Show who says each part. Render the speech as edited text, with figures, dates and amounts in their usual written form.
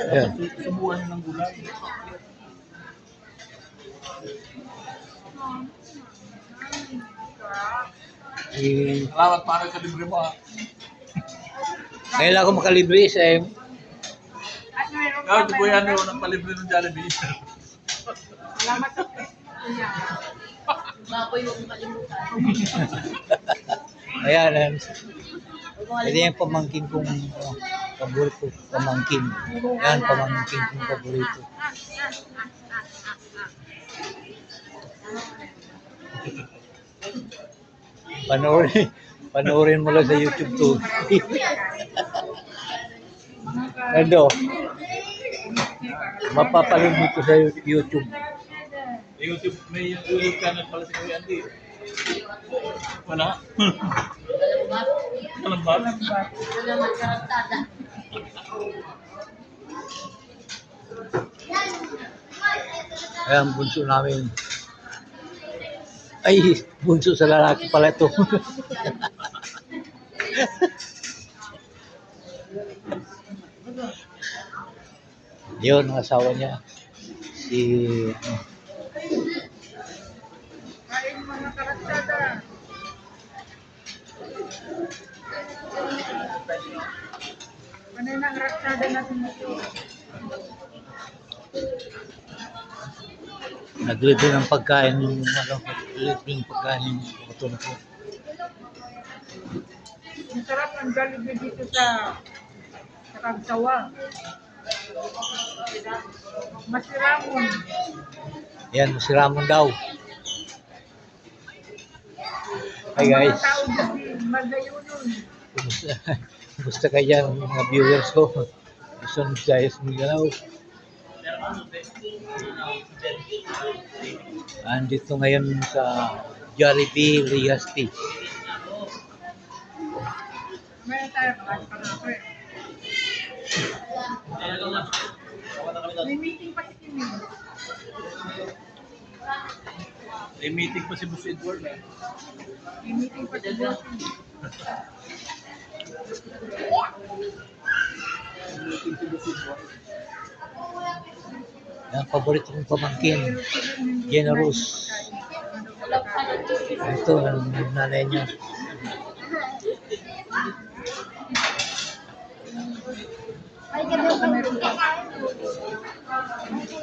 Speaker 1: Ayan.
Speaker 2: Subuhan ng gulay. Salamat para sa libre mo ha.
Speaker 1: Ngayon lang ako makalibre sa
Speaker 2: Kaya di po yan yung nagpalibre ng Jollibee.
Speaker 3: Salamat po. Baboy, huwag makalimutan.
Speaker 1: Ayan, ayan. Ito yung pamangkin kong paborito. Pamangkin. Yan, pamangkin kong paborito. Panoorin mo lang sa YouTube to. Ano? Mapapanood mo to sa YouTube.
Speaker 2: YouTube, may YouTube channel pala si Kuya Andy. Wala? Walang ba?
Speaker 3: Wala magkarantada.
Speaker 1: Ayan, bunso namin. Ay, bunso sa lalaki pala ito. Yun, ang asawa niya. Si...
Speaker 3: Kain mga karantada. Ano yung karantada natin ito?
Speaker 1: Naglibre ng pagkain yung naglibre ng pagkain yung katulad ko.
Speaker 3: Ang sarap ng Jollibee dito sa Kagsawa. Masiramon.
Speaker 1: Yan, si Ramon daw. Hi guys.
Speaker 3: Mga tao kasi magayunon.
Speaker 1: Kumusta kayo dyan, mga viewers ko? Luzon, Visayas, Mindanao. Andito ngayon sa Jollibee Legazpi.
Speaker 3: May tayo kahit pa na ako eh. May meeting pa si Kimi.
Speaker 2: May meeting pa si Boss Edward eh.
Speaker 3: May meeting pa si Bossing.
Speaker 1: Yan, paborito kong pamangkin. Generous. Ito, ng nanay niya.
Speaker 3: Ay, gano'n ka meron pa.